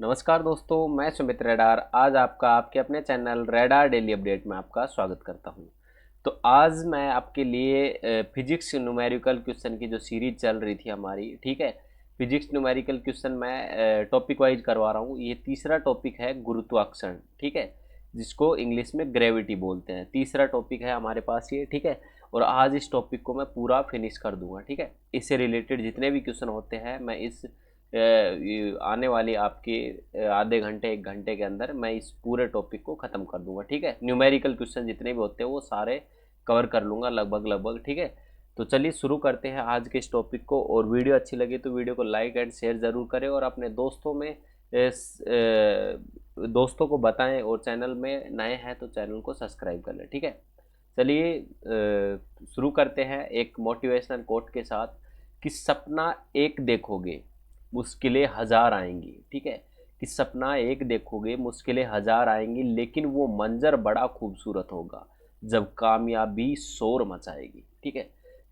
नमस्कार दोस्तों, मैं सुमित रेडार आज आपका आपके अपने चैनल रेडार डेली अपडेट में आपका स्वागत करता हूं। तो आज मैं आपके लिए फिजिक्स न्यूमेरिकल क्वेश्चन की जो सीरीज चल रही थी हमारी, ठीक है। फिजिक्स न्यूमेरिकल क्वेश्चन मैं टॉपिक वाइज करवा रहा हूं। ये तीसरा टॉपिक है गुरुत्वाकर्षण, ठीक है, जिसको इंग्लिश में ग्रेविटी बोलते हैं। तीसरा टॉपिक है हमारे पास ये, ठीक है। और आज इस टॉपिक को मैं पूरा फिनिश कर दूंगा, ठीक है। इससे रिलेटेड जितने भी क्वेश्चन होते हैं मैं इस ये आने वाली आपके आधे घंटे 1 घंटे के अंदर मैं इस पूरे टॉपिक को ख़त्म कर दूंगा, ठीक है। न्यूमेरिकल क्वेश्चन जितने भी होते हैं वो सारे कवर कर लूँगा लगभग, ठीक है। तो चलिए शुरू करते हैं आज के इस टॉपिक को। और वीडियो अच्छी लगी तो वीडियो को लाइक एंड शेयर ज़रूर करें और अपने दोस्तों में दोस्तों को बताएं। और चैनल में नए हैं तो चैनल को सब्सक्राइब कर लें, ठीक है। चलिए शुरू करते हैं एक मोटिवेशनल कोट के साथ कि सपना एक देखोगे मुश्किलें हजार आएंगी, ठीक है। कि सपना एक देखोगे मुश्किलें हजार आएंगी, लेकिन वो मंजर बड़ा खूबसूरत होगा जब कामयाबी शोर मचाएगी, ठीक है।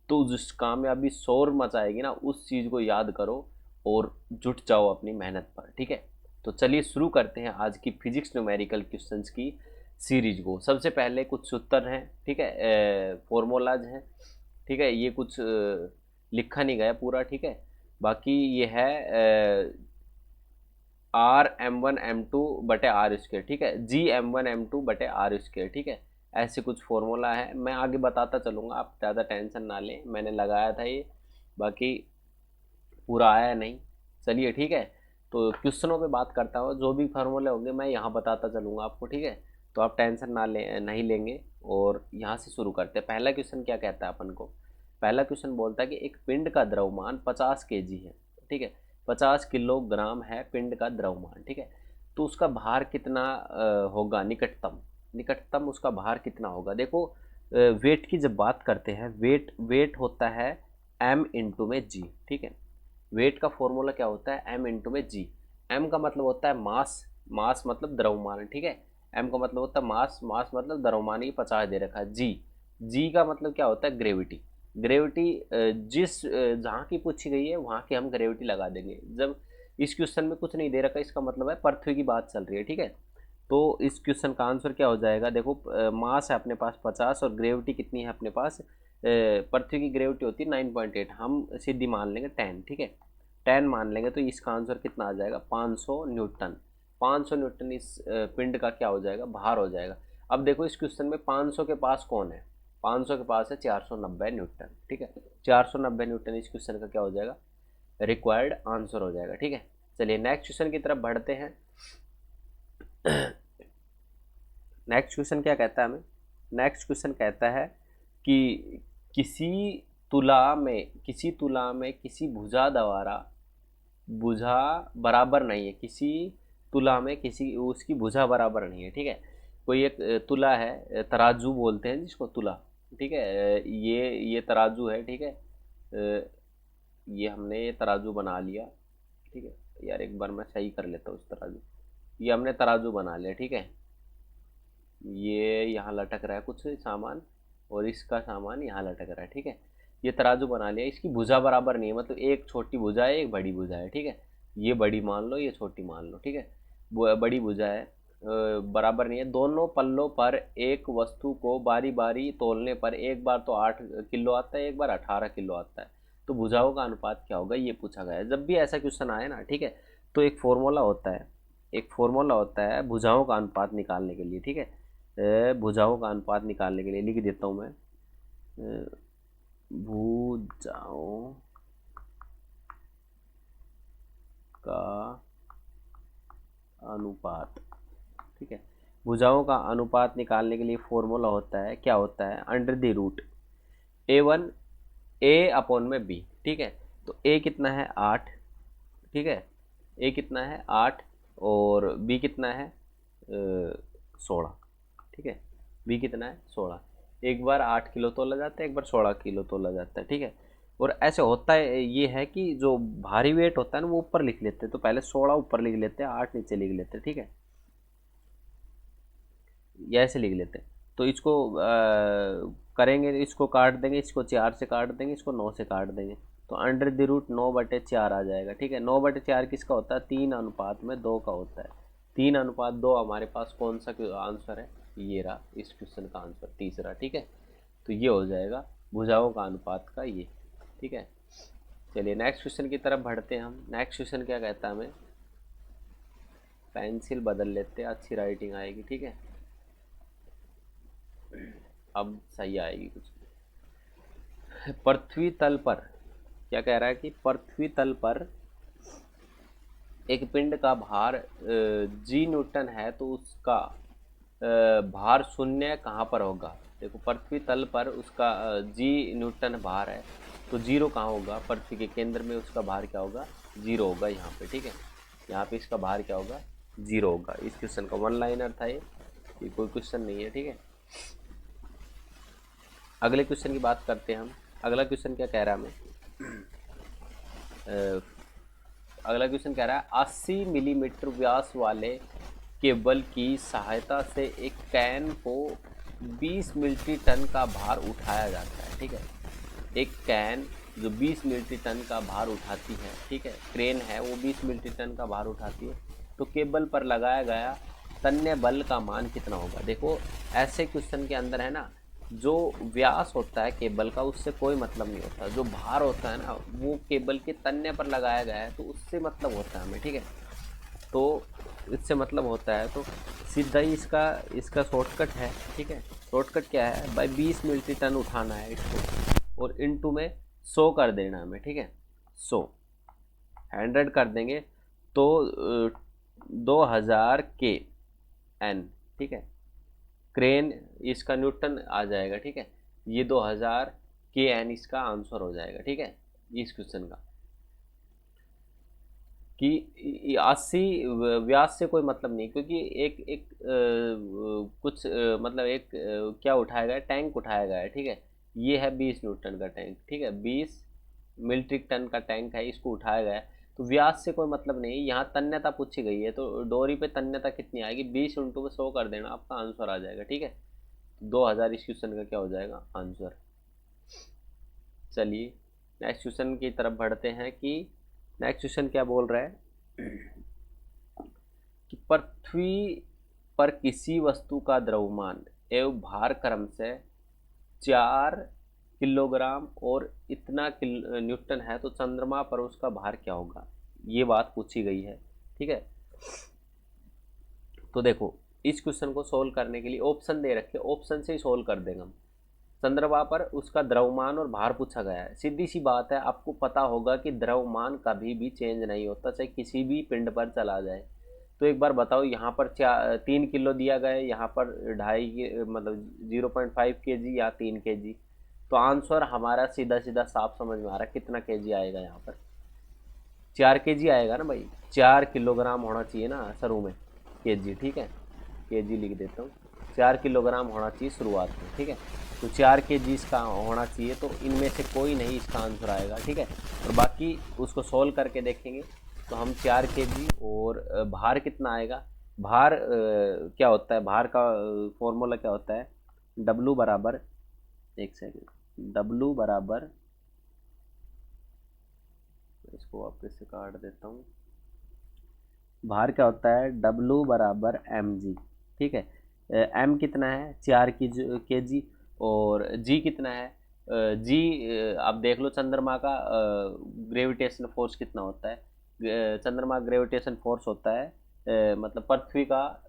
तो जिस कामयाबी शोर मचाएगी ना, उस चीज़ को याद करो और जुट जाओ अपनी मेहनत पर, ठीक है। तो चलिए शुरू करते हैं आज की फिजिक्स न्यूमेरिकल क्वेश्चंस की सीरीज को। सबसे पहले कुछ सूत्र हैं, ठीक है, फॉर्मूलाज हैं, ठीक है। ये कुछ लिखा नहीं गया पूरा, ठीक है। बाकी ये है R m1m2/r², ठीक है। G m1m2/r², ठीक है। ऐसे कुछ फॉर्मूला है, मैं आगे बताता चलूँगा, आप ज़्यादा टेंशन ना लें। मैंने लगाया था ये, बाकी पूरा आया नहीं। चलिए ठीक है, तो क्वेश्चनों पे बात करता हूँ। जो भी फार्मूले होंगे मैं यहाँ बताता चलूँगा आपको, ठीक है। तो आप टेंशन ना ले नहीं लेंगे। और यहाँ से शुरू करते हैं। पहला क्वेश्चन क्या कहता है अपन को? पहला क्वेश्चन बोलता है कि एक पिंड का द्रव्यमान 50 kg है, ठीक है। 50 किलोग्राम है पिंड का द्रव्यमान, ठीक है। तो उसका भार कितना होगा? निकटतम निकटतम उसका भार कितना होगा? देखो, वेट की जब बात करते हैं, वेट वेट होता है m इंटू में जी, ठीक है। वेट का फॉर्मूला क्या होता है? m इंटू में जी। m का मतलब होता है मास, मास मतलब द्रव्यमान, ठीक है। m का मतलब होता है मास, मास मतलब द्रव्यमान। ये 50 दे रखा है। जी, जी का मतलब क्या होता है? ग्रेविटी। ग्रेविटी जिस जहाँ की पूछी गई है वहाँ की हम ग्रेविटी लगा देंगे। जब इस क्वेश्चन में कुछ नहीं दे रखा, इसका मतलब है पृथ्वी की बात चल रही है, ठीक है। तो इस क्वेश्चन का आंसर क्या हो जाएगा? देखो, मास है अपने पास 50 और ग्रेविटी कितनी है अपने पास? पृथ्वी की ग्रेविटी होती है 9.8, हम सीधी मान लेंगे 10, ठीक है। 10 मान लेंगे तो इसका आंसर कितना आ जाएगा? 500 न्यूटन। 500 न्यूटन इस पिंड का क्या हो जाएगा? भार हो जाएगा। अब देखो इस क्वेश्चन में 500 के पास कौन है? 500 के पास है 490 न्यूटन, ठीक है। 490 न्यूटन इस क्वेश्चन का क्या हो जाएगा? रिक्वायर्ड आंसर हो जाएगा, ठीक है। चलिए नेक्स्ट क्वेश्चन की तरफ बढ़ते हैं। नेक्स्ट क्वेश्चन क्या कहता है हमें? नेक्स्ट क्वेश्चन कहता है कि किसी किसी तुला में किसी भुजा द्वारा भुजा बराबर नहीं है। किसी तुला में किसी उसकी भुजा बराबर नहीं है, ठीक है। कोई एक तुला है, तराजू बोलते हैं जिसको, तुला, ठीक है। ये तराजू है, ठीक है। ये हमने ये तराजू बना लिया, ठीक है। यार एक बार मैं सही कर लेता हूँ उस तराजू। ये हमने तराजू बना लिया, ठीक है। ये यहाँ लटक रहा है कुछ सामान और इसका सामान यहाँ लटक रहा है, ठीक है। ये तराजू बना लिया। इसकी भुजा बराबर नहीं है, मतलब एक छोटी भुजा है एक बड़ी भुजा है, ठीक है। ये बड़ी मान लो ये छोटी मान लो, ठीक है। बड़ी भुजा है, बराबर नहीं है। दोनों पल्लों पर एक वस्तु को बारी बारी तोलने पर एक बार तो 8 किलो आता है, एक बार 18 किलो आता है। तो भुजाओं का अनुपात क्या होगा? ये पूछा गया है। जब भी ऐसा क्वेश्चन आए ना, ठीक है, तो एक फॉर्मूला होता है, एक फॉर्मूला होता है भुजाओं का अनुपात निकालने के लिए, ठीक है। भुजाओं का अनुपात निकालने के लिए लिख देता हूँ मैं, भुजाओं का अनुपात, ठीक है। भुजाओं का अनुपात निकालने के लिए फॉर्मूला होता है, क्या होता है? Under the root A1 A/B, ठीक है। तो A कितना है? 8, ठीक है। A कितना है? 8 और B कितना है? 16, ठीक है। B कितना है? 16। एक बार 8 किलो तोला जाता है, एक बार 16 किलो तोला जाता है, ठीक है। और ऐसे होता है, ये है कि जो भारी वेट होता है ना वो ऊपर लिख लेते हैं। तो पहले 16 ऊपर लिख लेते हैं, 8 नीचे लिख लेते हैं, ठीक है। ये ऐसे लिख लेते हैं। तो इसको करेंगे, इसको काट देंगे, इसको 4 से काट देंगे, इसको 9 से काट देंगे। तो अंडर द रूट 9/4 आ जाएगा, ठीक है। 9/4 किसका होता है, 3:2 का होता है। 3:2 हमारे पास कौन सा आंसर है, ये रहा इस क्वेश्चन का आंसर, तीसरा, ठीक है। तो ये हो जाएगा भुजाओं का अनुपात का ये, ठीक है। चलिए नेक्स्ट क्वेश्चन की तरफ बढ़ते हैं हम। नेक्स्ट क्वेश्चन क्या कहता है, हमें पेंसिल बदल लेते हैं, अच्छी राइटिंग आएगी, ठीक है। अब सही आएगी कुछ। पृथ्वी तल पर क्या कह रहा है कि पृथ्वी तल पर एक पिंड का भार जी न्यूटन है, तो उसका भार शून्य कहाँ पर होगा। देखो पृथ्वी तल पर उसका जी न्यूटन भार है, तो जीरो कहाँ होगा, पृथ्वी के केंद्र में उसका भार क्या होगा, जीरो होगा यहाँ पे, ठीक है। यहाँ पे इसका भार क्या होगा, जीरो होगा। इस क्वेश्चन का वन लाइनर था ये कोई क्वेश्चन नहीं है, ठीक है। अगले क्वेश्चन की बात करते हैं हम। अगला क्वेश्चन क्या कह रहा है हमें, अगला क्वेश्चन कह रहा है 80 मिलीमीटर व्यास वाले केबल की सहायता से एक कैन को 20 मिल्ट्री टन का भार उठाया जाता है, ठीक है। एक कैन जो 20 मिल्ट्री टन का भार उठाती है, ठीक है, क्रेन है वो 20 मिल्ट्री टन का भार उठाती है, तो केबल पर लगाया गया तन्य बल का मान कितना होगा। देखो ऐसे क्वेश्चन के अंदर है ना, जो व्यास होता है केबल का उससे कोई मतलब नहीं होता, जो भार होता है ना वो केबल के तन्य पर लगाया गया है तो उससे मतलब होता है हमें, ठीक है। तो इससे मतलब होता है, तो सीधा ही इसका शॉर्टकट है, ठीक है। शॉर्टकट क्या है, भाई 20 मिल्ट्री टन उठाना है इसको और इनटू में 100 कर देना है हमें, ठीक है। 100 कर देंगे तो 2000 के एन, ठीक है। क्रेन इसका न्यूटन आ जाएगा, ठीक है। ये 2000 के एन इसका आंसर हो जाएगा, ठीक है, इस क्वेश्चन का। कि 80 व्यास से कोई मतलब नहीं, क्योंकि एक एक कुछ मतलब एक क्या उठाया गया है, टैंक उठाया गया है, ठीक है। ये है 20 न्यूटन का टैंक, ठीक है, 20 मीट्रिक टन का टैंक है, इसको उठाया गया है। तो व्यास से कोई मतलब नहीं, यहाँ तन्यता पूछी गई है, तो डोरी पे तन्यता कितनी आएगी, 20 × 100 कर देना, आपका आंसर आ जाएगा, ठीक है। 2000 इस क्वेश्चन का क्या हो जाएगा आंसर। चलिए नेक्स्ट क्वेश्चन की तरफ बढ़ते हैं कि नेक्स्ट क्वेश्चन क्या बोल रहा है कि पृथ्वी पर किसी वस्तु का द्रव्यमान एवं भार क्रम से 4 किलोग्राम और इतना न्यूटन है, तो चंद्रमा पर उसका भार क्या होगा, ये बात पूछी गई है, ठीक है। तो देखो इस क्वेश्चन को सोल्व करने के लिए ऑप्शन दे रखे, ऑप्शन से ही सोल्व कर देंगे हम। चंद्रमा पर उसका द्रव्यमान और भार पूछा गया है, सीधी सी बात है, आपको पता होगा कि द्रव्यमान कभी भी चेंज नहीं होता, चाहे किसी भी पिंड पर चला जाए। तो एक बार बताओ, यहाँ पर 3 किलो दिया गया है, यहाँ पर 2.5 मतलब 0.5 kg या 3 kg, तो आंसर हमारा सीधा सीधा साफ समझ में आ रहा है, कितना kg आएगा यहाँ पर, 4 kg आएगा ना भाई, 4 किलोग्राम होना चाहिए ना सरू में, kg, ठीक है, kg लिख देता हूँ, 4 किलोग्राम होना चाहिए शुरुआत में, ठीक है। तो 4 kg इसका होना चाहिए, तो इनमें से कोई नहीं इसका आंसर आएगा, ठीक है। और बाकी उसको सोल्व करके देखेंगे, तो हम 4 kg और भार कितना आएगा, भार क्या होता है, भार का फॉर्मूला क्या होता है, W बराबर, एक सेकेंड, W बराबर, इसको वापस से काट देता हूँ, भार क्या होता है, W बराबर mg, ठीक है। m कितना है, 4 kg, और g कितना है, g आप देख लो चंद्रमा का ग्रेविटेशन फोर्स कितना होता है, चंद्रमा ग्रेविटेशन फोर्स होता है मतलब पृथ्वी का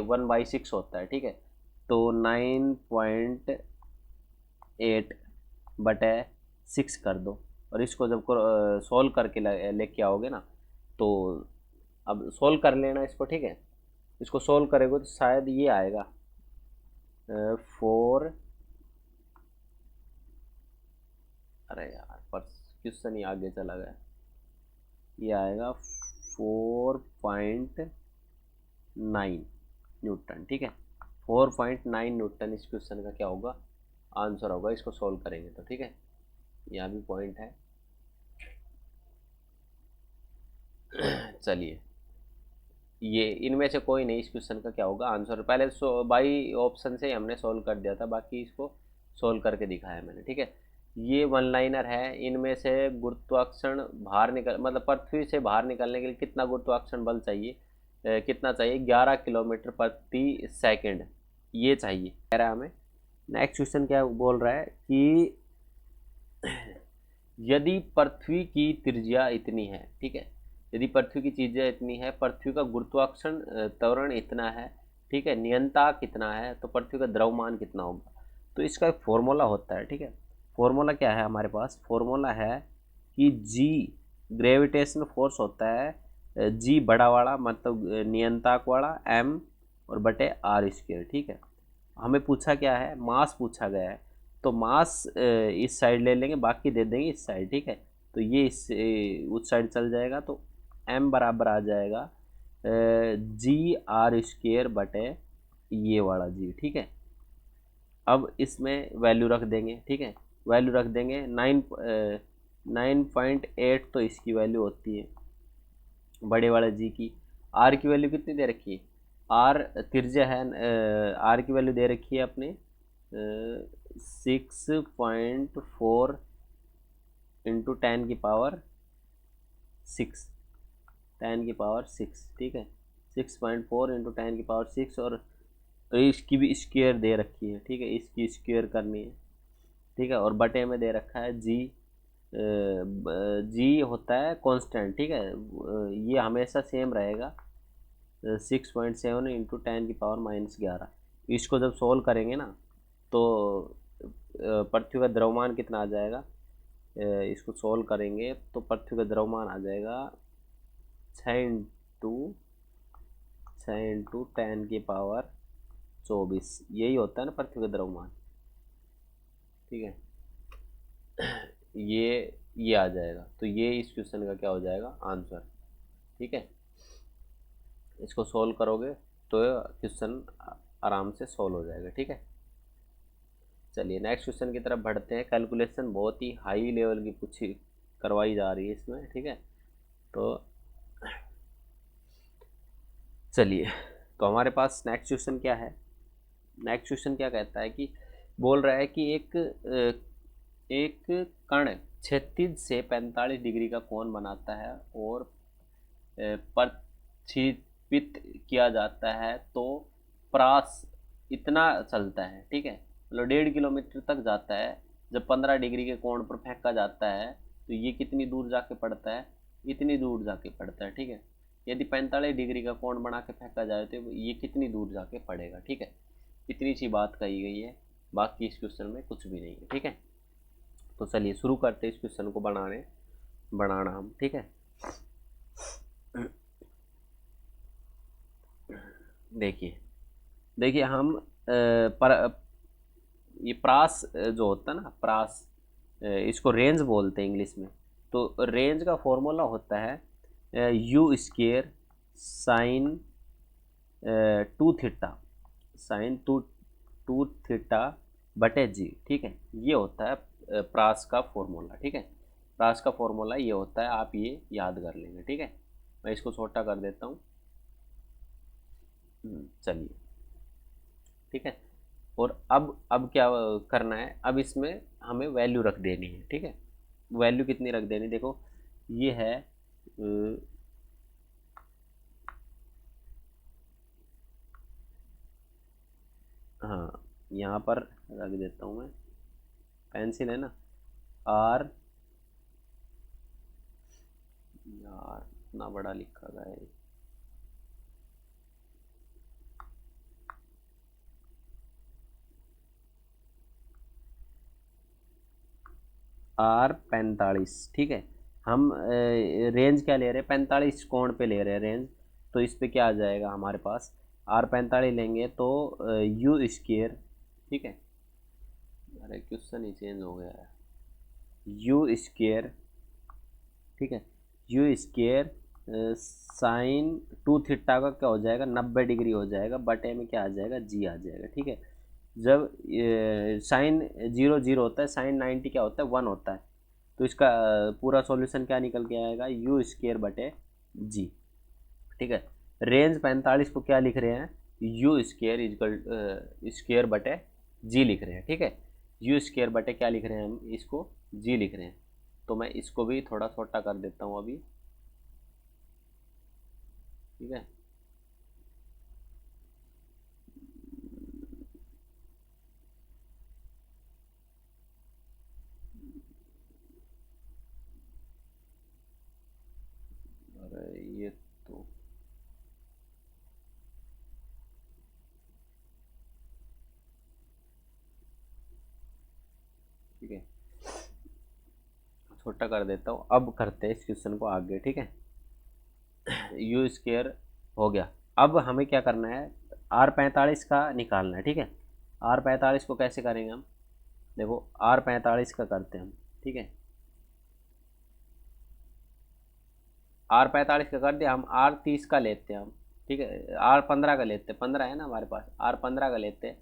1/6 होता है, ठीक है। तो 9.8/6 कर दो, और इसको जब सोल्व करके लेके आओगे ना, तो अब सोल्व कर लेना इसको, ठीक है। इसको सोल्व करेंगे तो शायद ये आएगा 4, अरे यार पर क्वेश्चन ही आगे चला गया, ये आएगा 4.9 न्यूटन, ठीक है। 4.9 न्यूटन इस क्वेश्चन का क्या होगा आंसर होगा, इसको सोल्व करेंगे तो, ठीक है। यहाँ भी पॉइंट है। चलिए ये इनमें से कोई नहीं इस क्वेश्चन का क्या होगा आंसर, पहले बाई ऑप्शन से ही हमने सोल्व कर दिया था, बाकी इसको सोल्व करके दिखाया मैंने, ठीक है। ये वन लाइनर है। इनमें से गुरुत्वाकर्षण बाहर निकल मतलब पृथ्वी से बाहर निकलने के लिए कितना गुरुत्वाकर्षण बल चाहिए, कितना चाहिए, 11 किलोमीटर प्रति सेकंड, ये चाहिए कह रहा है हमें। नेक्स्ट क्वेश्चन क्या बोल रहा है कि यदि पृथ्वी की त्रिज्या इतनी है, ठीक है, यदि पृथ्वी की त्रिज्या इतनी है, पृथ्वी का गुरुत्वाकर्षण त्वरण इतना है, ठीक है, नियंत्रण कितना है, तो पृथ्वी का द्रव्यमान कितना होगा। तो इसका एक फॉर्मूला होता है, ठीक है। फॉर्मूला क्या है हमारे पास, फॉर्मूला है कि जी ग्रेविटेशनल फोर्स होता है, जी बड़ा वाला मतलब नियंत्रक वाला, एम और बटे आर स्क्वायर, ठीक है। हमें पूछा क्या है, मास पूछा गया है, तो मास इस साइड ले लेंगे, बाकी दे देंगे इस साइड, ठीक है। तो ये इस उस साइड चल जाएगा, तो एम बराबर आ जाएगा जी आर स्क्वायर बटे ये वाला जी, ठीक है। अब इसमें वैल्यू रख देंगे, ठीक है, वैल्यू रख देंगे 9.8 तो इसकी वैल्यू होती है बड़े वाले जी की। आर की वैल्यू कितनी दे रखी है, आर त्रिज्या है, आर की वैल्यू दे रखी है अपने 6.4 इंटू 10 की पावर 6, 10 की पावर 6, ठीक है, 6.4 इंटू 10 की पावर 6, और इसकी भी स्क्वायर दे रखी है, ठीक है, इसकी स्क्वायर करनी है, ठीक है। और बटे में दे रखा है जी, जी होता है कांस्टेंट, ठीक है, ये हमेशा सेम रहेगा, 6.7 इंटू 10 की पावर -11। इसको जब सोल्व करेंगे ना तो पृथ्वी का द्रव्यमान कितना आ जाएगा, इसको सोल्व करेंगे तो पृथ्वी का द्रव्यमान आ जाएगा 6 इंटू 10 की पावर 24, यही होता है ना पृथ्वी का द्रव्यमान, ठीक है। ये आ जाएगा, तो ये इस क्वेश्चन का क्या हो जाएगा, आंसर, ठीक है। इसको सोल्व करोगे तो क्वेश्चन आराम से सोल्व हो जाएगा, ठीक है। चलिए नेक्स्ट क्वेश्चन की तरफ बढ़ते हैं। कैलकुलेशन बहुत ही हाई लेवल की पूछी करवाई जा रही है इसमें, ठीक है। तो चलिए, तो हमारे पास नेक्स्ट क्वेश्चन क्या है, नेक्स्ट क्वेश्चन क्या कहता है कि बोल रहा है कि एक कण क्षैतिज से 45 डिग्री का कोण बनाता है और प्रक्षेपित किया जाता है, तो प्रास इतना चलता है, ठीक है, मतलब 1.5 किलोमीटर तक जाता है। जब 15 डिग्री के कोण पर फेंका जाता है तो ये कितनी दूर जाके पड़ता है, इतनी दूर जाके पड़ता है, ठीक है। यदि 45 डिग्री का कोण बना के फेंका जाए तो ये कितनी दूर जाके पड़ेगा, ठीक है। इतनी सी बात कही गई है, बाकी इस क्वेश्चन में कुछ भी नहीं है, ठीक है। तो चलिए शुरू करते हैं इस क्वेश्चन को बनाना हम, ठीक है। देखिए देखिए हम ये प्रास जो होता है ना, प्रास, इसको रेंज बोलते हैं इंग्लिश में। तो रेंज का फॉर्मूला होता है you square sine 2 theta, sine two theta बटे जी, ठीक है। ये होता है प्रास का फॉर्मूला, ठीक है। प्रास का फॉर्मूला ये होता है, आप ये याद कर लेंगे, ठीक है। मैं इसको छोटा कर देता हूँ, चलिए, ठीक है। और अब क्या करना है, अब इसमें हमें वैल्यू रख देनी है, ठीक है। वैल्यू कितनी रख देनी, देखो ये है हाँ, यहाँ पर रख देता हूँ मैं, पेंसिल है ना, आर, यार इतना बड़ा लिखा गया है, R45, ठीक है। हम रेंज क्या ले रहे हैं, 45 कोण पे ले रहे हैं रेंज, तो इस पे क्या आ जाएगा हमारे पास, R45 लेंगे तो यू स्क्वेयर, ठीक है। अरे क्वेश्चन ही चेंज हो गया है, यू स्क्वेयर, ठीक है, यू स्क्वेयर साइन 2 थीटा का क्या हो जाएगा, 90 डिग्री हो जाएगा, बटे में क्या आ जाएगा, जी आ जाएगा, ठीक है। जब साइन 0 0 होता है, साइन 90 क्या होता है, 1 होता है, तो इसका पूरा सॉल्यूशन क्या निकल के आएगा, यू स्क्वेयर बटे जी, ठीक है। रेंज 45 को क्या लिख रहे हैं, यू स्क्वेयर इजकल स्क्वेयर बटे जी लिख रहे हैं, ठीक है। यू स्क्वायर बटे क्या लिख रहे हैं हम इसको, जी लिख रहे हैं। तो मैं इसको भी थोड़ा छोटा कर देता हूँ अभी, ठीक है। अरे ये तो ठीक है, छोटा कर देता हूँ। अब करते हैं इस क्वेश्चन को आगे, ठीक है। यू स्क्वायर हो गया। अब हमें क्या करना है, R45 का निकालना है, ठीक है। R45 को कैसे करेंगे हम, देखो R45 का करते हैं हम, ठीक है। R45 का कर दिया, हम R30 का लेते हैं हम, ठीक है। R15 का लेते हैं, 15 है ना हमारे पास, R15 का लेते हैं।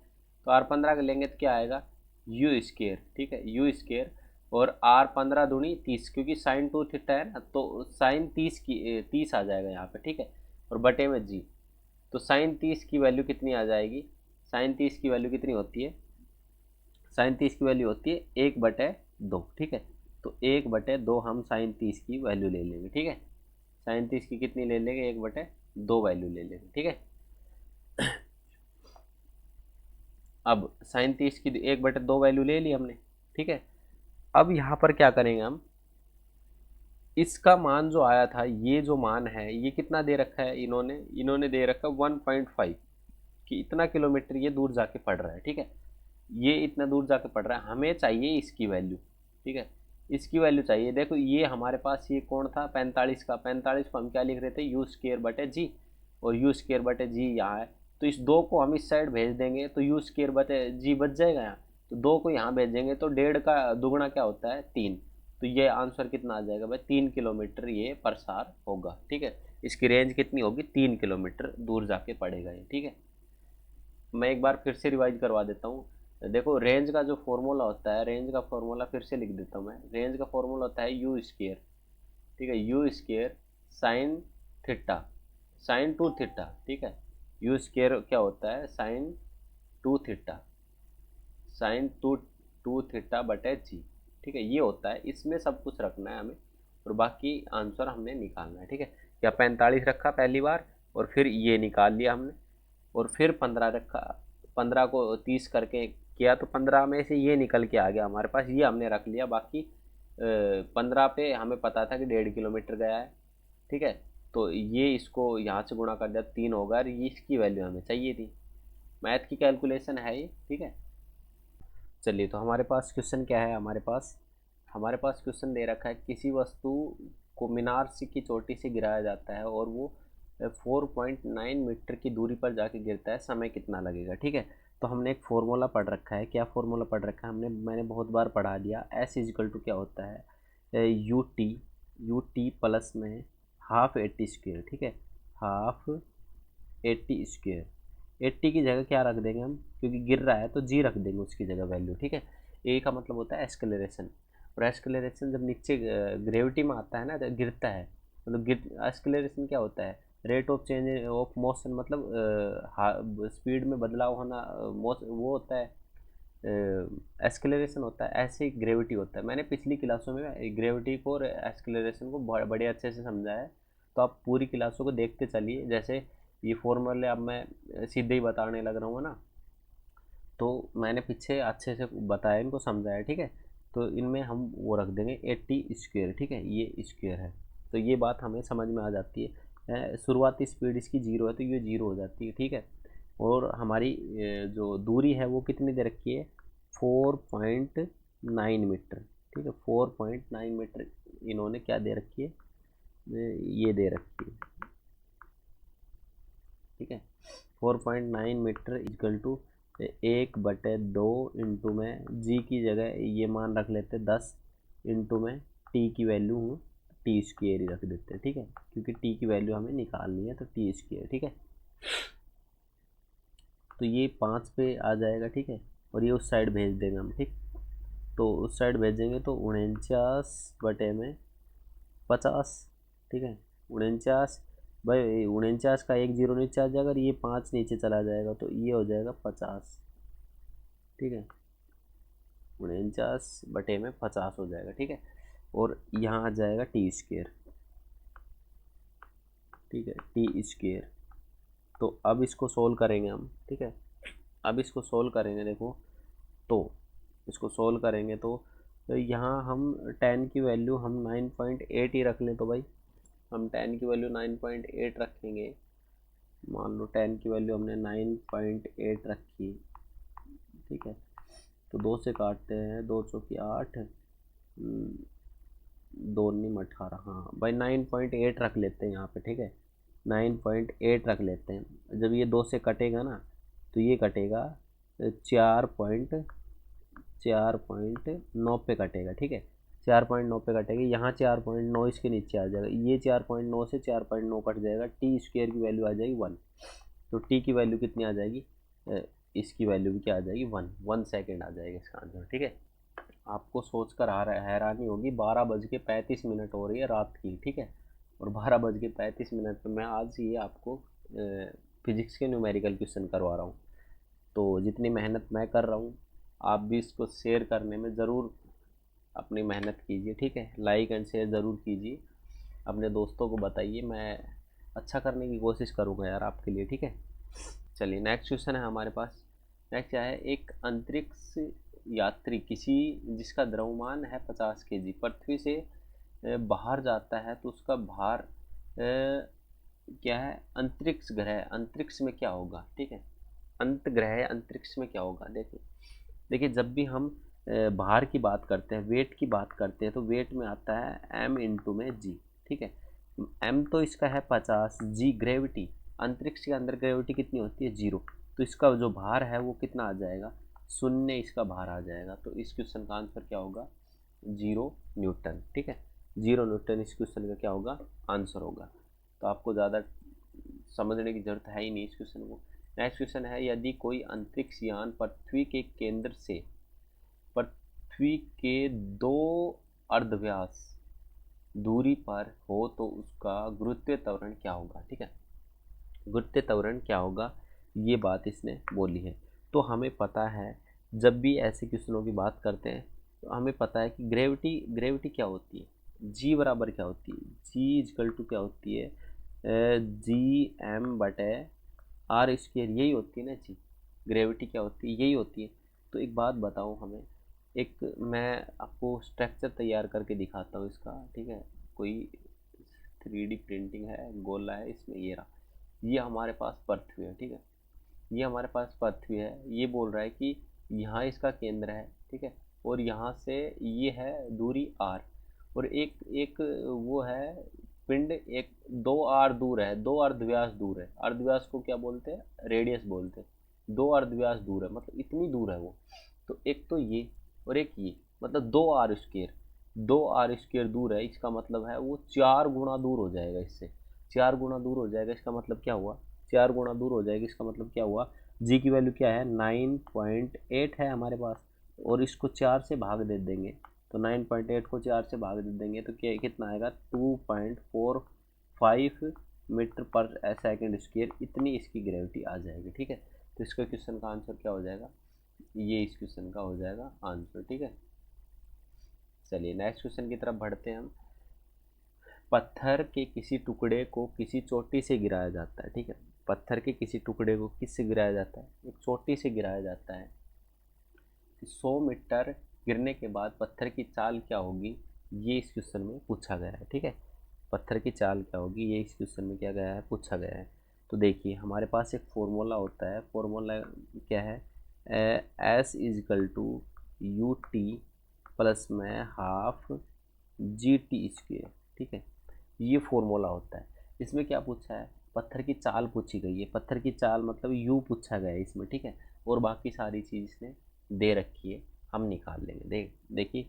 तो R15 का लेंगे तो क्या आएगा, यू स्क्वायर, ठीक है, यू स्क्वायर। और R15 दूनी 30, क्योंकि साइन 2 थीटा है ना, तो साइन 30 की 30 आ जाएगा यहाँ पे, ठीक है। और बटे में जी, तो साइन 30 की वैल्यू कितनी आ जाएगी, साइन 30 की वैल्यू कितनी होती है, साइन 30 की वैल्यू होती है 1/2, ठीक है। तो 1/2 हम साइन 30 की वैल्यू ले लेंगे, ठीक है। साइन 30 की कितनी ले लेंगे, 1/2 वैल्यू ले लेंगे, ठीक है। अब साइन 30 की 1/2 वैल्यू ले ली हमने, ठीक है। अब यहाँ पर क्या करेंगे हम, इसका मान जो आया था, ये जो मान है ये कितना दे रखा है, इन्होंने इन्होंने दे रखा है 1.5, कि इतना किलोमीटर ये दूर जाके पड़ रहा है, ठीक है। ये इतना दूर जाके पड़ रहा है, हमें चाहिए इसकी वैल्यू, ठीक है। इसकी वैल्यू चाहिए। देखो ये हमारे पास ये कौन था, 45 का, 45 को हम क्या लिख रहे थे, यू स्क्वायर बटे जी, और यू स्क्वायर बटे जी यहाँ है। तो इस 2 को हम इस साइड भेज देंगे तो यू स्क्वायर बटे जी बच जाएगा यहाँ। तो 2 को यहाँ भेजेंगे तो 1.5 का दुगुना क्या होता है, 3। तो ये आंसर कितना आ जाएगा भाई, 3 किलोमीटर ये प्रसार होगा, ठीक है। इसकी रेंज कितनी होगी, 3 किलोमीटर दूर जाके पड़ेगा ये, ठीक है। मैं एक बार फिर से रिवाइज करवा देता हूँ। देखो रेंज का जो फॉर्मूला होता है, रेंज का फॉर्मूला फिर से लिख देता हूँ मैं। रेंज का फॉर्मूला होता है यू स्क्वायर, ठीक है, u square sine theta, sine 2 theta, ठीक है। यू स्क्वायर क्या होता है, sine 2 theta, sine two theta बटे जी, ठीक है। ये होता है, इसमें सब कुछ रखना है हमें, और बाकी आंसर हमने निकालना है, ठीक है। या 45 रखा पहली बार, और फिर ये निकाल लिया हमने, और फिर 15 रखा, 15 को 30 करके किया तो 15 में से ये निकल के आ गया हमारे पास, ये हमने रख लिया। बाकी 15 पे हमें पता था कि 1.5 किलोमीटर गया है, ठीक है। तो ये इसको यहाँ से गुणा कर दिया, 3 होगा, और ये इसकी वैल्यू हमें चाहिए थी। मैथ की कैलकुलेशन है ये, ठीक है। चलिए, तो हमारे पास क्वेश्चन क्या है, हमारे पास क्वेश्चन दे रखा है, किसी वस्तु को मीनार से की चोटी से गिराया जाता है और वो 4.9 मीटर की दूरी पर जाके गिरता है, समय कितना लगेगा, ठीक है। तो हमने एक फार्मूला पढ़ रखा है, क्या फार्मूला पढ़ रखा है मैंने बहुत बार पढ़ा दिया। एस इजिकल टू क्या होता है, यू टी प्लस में हाफ 80 स्क्वेयर, ठीक है, हाफ 80 स्क्वेयर। 80 की जगह क्या रख देंगे हम, क्योंकि गिर रहा है तो जी रख देंगे उसकी जगह वैल्यू, ठीक है। ए का मतलब होता है एस्केलरेशन, और एस्केलरेशन जब नीचे ग्रेविटी में आता है ना, तो गिरता है, मतलब एस्केलरेशन क्या होता है, rate of change of motion, मतलब स्पीड में बदलाव होना, वो होता है, एस्केलरेशन होता है। ऐसे ही ग्रेविटी होता है। मैंने पिछली क्लासों में ग्रेविटी को और एस्केलरेशन को बड़े अच्छे से समझाया है, तो आप पूरी क्लासों को देखते चलिए। जैसे ये फॉर्मूले अब मैं सीधे ही बताने लग रहा हूँ ना, तो मैंने पीछे अच्छे से बताया, इनको समझाया, ठीक है। तो इनमें हम वो रख देंगे 80 स्क्वेयर, ठीक है, ये स्क्वेयर है। तो ये बात हमें समझ में आ जाती है। शुरुआती स्पीड इसकी 0 है तो ये 0 हो जाती है, ठीक है। और हमारी जो दूरी है वो कितनी दे रखी है, 4.9 मीटर, ठीक है, 4.9 मीटर इन्होंने क्या दे रखी है, ये दे रखी है, ठीक है। 4.9 मीटर इक्वल टू 1/2 इंटू में जी की जगह ये मान रख लेते 10, इंटू में टी की वैल्यू हूँ टी स्क्वेयर ही रख देते हैं, ठीक है, क्योंकि टी की वैल्यू हमें निकालनी है, तो टी स्क्वेयर, ठीक है। तो ये 5 पे आ जाएगा, ठीक है, और ये उस साइड भेज देंगे हम, ठीक। तो उस साइड भेजेंगे तो 49/50, ठीक है, 49, भाई 49 का एक जीरो नीचे आ जाएगा, और ये 5 नीचे चला जाएगा, तो ये हो जाएगा 50, ठीक है। 49/50 हो जाएगा, ठीक है। और यहाँ आ जाएगा टी स्क्वेयर, ठीक है, टी स्क्वेयर। तो अब इसको सोल्व करेंगे हम, ठीक है। अब इसको सोल्व करेंगे, देखो, तो इसको सोल्व करेंगे तो यहाँ हम 10 की वैल्यू हम 9.8 ही रख लें, तो भाई हम 10 की वैल्यू 9.8 रखेंगे। मान लो 10 की वैल्यू हमने 9.8 रखी, ठीक है। तो 2 से काटते हैं, 2 चौकी 8, 2 नहीं 18, हाँ भाई 9.8 रख लेते हैं यहाँ पे, ठीक है। 9.8 रख लेते हैं। जब ये 2 से कटेगा ना, तो ये कटेगा 4.9 पे कटेगा, ठीक है। 4.9 पे कटेगा, यहाँ 4.9 इसके नीचे आ जाएगा, ये 4.9 से 4.9 कट जाएगा, टी स्क्वेयर की वैल्यू आ जाएगी 1। तो टी की वैल्यू कितनी आ जाएगी, इसकी वैल्यू भी क्या आ जाएगी, 1 सेकेंड आ जाएगा इसका आंसर, ठीक है। आपको सोचकर हैरानी होगी, 12:35 हो रही है रात की, ठीक है। और 12:35 पे मैं आज ये आपको फिजिक्स के न्यूमेरिकल क्वेश्चन करवा रहा हूँ। तो जितनी मेहनत मैं कर रहा हूँ, आप भी इसको शेयर करने में ज़रूर अपनी मेहनत कीजिए, ठीक है। लाइक एंड शेयर ज़रूर कीजिए, अपने दोस्तों को बताइए, मैं अच्छा करने की कोशिश करूँगा यार आपके लिए, ठीक है। चलिए नेक्स्ट क्वेश्चन है हमारे पास। नेक्स्ट क्या है, एक अंतरिक्ष यात्री किसी जिसका द्रव्यमान है 50 kg पृथ्वी से बाहर जाता है, तो उसका भार क्या है, अंतरिक्ष ग्रह, अंतरिक्ष में क्या होगा, ठीक है। अंत ग्रह अंतरिक्ष में क्या होगा, देखिए देखिए, जब भी हम भार की बात करते हैं, वेट की बात करते हैं, तो वेट में आता है m इंटू में g, ठीक है। m तो इसका है 50, g ग्रेविटी, अंतरिक्ष के अंदर ग्रेविटी कितनी होती है, 0। तो इसका जो भार है वो कितना आ जाएगा, 0 इसका भार आ जाएगा। तो इस क्वेश्चन का आंसर क्या होगा, 0 न्यूटन, ठीक है। 0 न्यूटन इस क्वेश्चन का क्या होगा, आंसर होगा। तो आपको ज़्यादा समझने की जरूरत है ही नहीं इस क्वेश्चन को। नेक्स्ट क्वेश्चन है, यदि कोई अंतरिक्ष यान पृथ्वी के केंद्र से पृथ्वी के 2 अर्धव्यास दूरी पर हो, तो उसका गुरुत्वीय त्वरण क्या होगा, ठीक है। गुरुत्वीय त्वरण क्या होगा, ये बात इसने बोली है। तो हमें पता है, जब भी ऐसे क्वेश्चनों की बात करते हैं, तो हमें पता है कि ग्रेविटी ग्रेविटी क्या होती है, जी बराबर क्या होती है, जी इजकल टू क्या होती है, G m/r², यही होती है ना जी। ग्रेविटी क्या होती है, यही होती है। तो एक बात बताओ हमें, एक मैं आपको स्ट्रक्चर तैयार करके दिखाता हूँ इसका, ठीक है। कोई 3D प्रिंटिंग है, गोला है, इसमें ये रहा, ये हमारे पास पृथ्वी है, ठीक है। ये हमारे पास पृथ्वी है, ये बोल रहा है कि यहाँ इसका केंद्र है, ठीक है। और यहाँ से ये है दूरी r, और एक एक वो है पिंड, एक 2r दूर है, 2 अर्धव्यास दूर है। अर्धव्यास को क्या बोलते हैं, रेडियस बोलते हैं। 2 अर्धव्यास दूर है, मतलब इतनी दूर है वो। तो एक तो ये और एक ये, मतलब 2r², 2r² दूर है, इसका मतलब है वो 4 गुना दूर हो जाएगा इससे। 4 गुना दूर हो जाएगा, इसका मतलब क्या हुआ, 4 गुना दूर हो जाएगी, इसका मतलब क्या हुआ, जी की वैल्यू क्या है, 9.8 है हमारे पास, और इसको 4 से भाग दे देंगे, तो 9.8 को 4 से भाग दे देंगे, तो क्या कितना आएगा, 2.45 मीटर पर सेकेंड स्क्वायर, इतनी इसकी ग्रेविटी आ जाएगी, ठीक है। तो इसका क्वेश्चन का आंसर क्या हो जाएगा, ये इस क्वेश्चन का हो जाएगा आंसर, ठीक है। चलिए नेक्स्ट क्वेश्चन की तरफ बढ़ते हैं हम। पत्थर के किसी टुकड़े को किसी चोटी से गिराया जाता है, ठीक है। पत्थर के किसी टुकड़े को किससे गिराया जाता है, एक चोटी से गिराया जाता है। 100 मीटर गिरने के बाद पत्थर की चाल क्या होगी, ये इस क्वेश्चन में पूछा गया है, ठीक है। पत्थर की चाल क्या होगी, ये इस क्वेश्चन में क्या गया है, पूछा गया है। तो देखिए हमारे पास एक फॉर्मूला होता है, फॉर्मूला क्या है, S=UT प्लस में हाफ GT², ठीक है। ये फॉर्मूला होता है। इसमें क्या पूछा है, पत्थर की चाल पूछी गई है, पत्थर की चाल मतलब यू पूछा गया है इसमें, ठीक है। और बाकी सारी चीज़ इसने दे रखी है, हम निकाल लेंगे। देखिए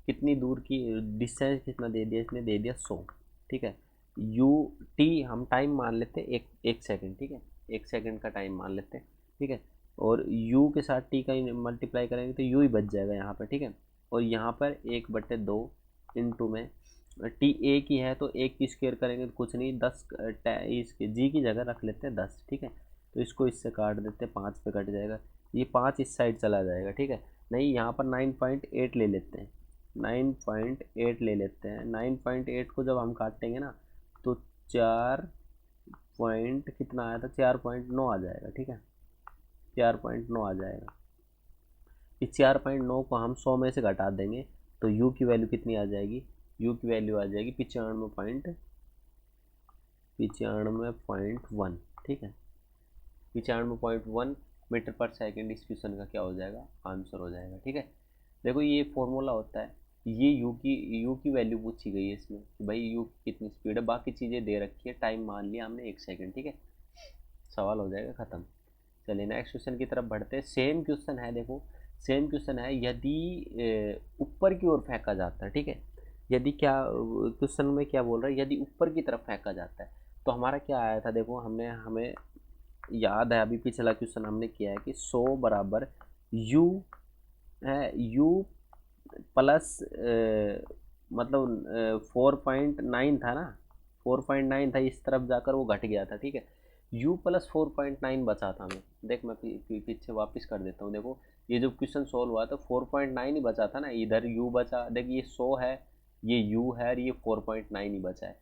कितनी दूर की डिस्टेंस, कितना दे दिया इसने, दे दिया 100, ठीक है। यू टी हम टाइम मान लेते हैं, एक सेकंड, ठीक है। 1 सेकंड का टाइम मान लेते हैं, ठीक है। और यू के साथ टी का मल्टीप्लाई करेंगे तो यू ही बच जाएगा यहाँ पर, ठीक है। और यहाँ पर 1/2 इंटू में टी ए की है, तो एक की स्क्वायर करेंगे तो कुछ नहीं, 10 इसके जी की जगह रख लेते हैं 10, ठीक है। तो इसको इससे काट देते हैं, 5 पे कट जाएगा, ये 5 इस साइड चला जाएगा, ठीक है। नहीं, यहाँ पर 9.8 ले लेते हैं, 9.8 ले लेते हैं। 9.8 को जब हम काटेंगे ना तो 4 पॉइंट कितना आया था, 4.9 आ जाएगा। ठीक है, 4.9 आ जाएगा। इस 4.9 को हम 100 में से घटा देंगे तो u की वैल्यू कितनी आ जाएगी, u की वैल्यू आ जाएगी 95.1। ठीक है, 95.1 मीटर पर सेकंड इस क्वेश्चन का क्या हो जाएगा, आंसर हो जाएगा। ठीक है, देखो ये फॉर्मूला होता है, ये u की वैल्यू पूछी गई है इसमें कि भाई u की कितनी स्पीड है, बाकी चीज़ें दे रखी है, टाइम मान लिया हमने 1 सेकंड। ठीक है, सवाल हो जाएगा ख़त्म। चलिए नेक्स्ट क्वेश्चन की तरफ बढ़ते हैं। सेम क्वेश्चन है, देखो सेम क्वेश्चन है, यदि ऊपर की ओर फेंका जाता है। ठीक है, यदि क्या क्वेश्चन में क्या बोल रहा है, यदि ऊपर की तरफ फेंका जाता है तो हमारा क्या आया था, देखो हमें याद है, अभी पिछला क्वेश्चन हमने किया है कि 100 बराबर u है, u प्लस मतलब 4.9 था ना, 4.9 था, इस तरफ जाकर वो घट गया था। ठीक है, u प्लस 4.9 बचा था हमें। देख मैं पीछे वापस कर देता हूँ। देखो ये जो क्वेश्चन सोल्व हुआ तो 4.9 ही बचा था ना, इधर u बचा, देख ये 100 है, ये u है और ये 4.9 ही बचा है।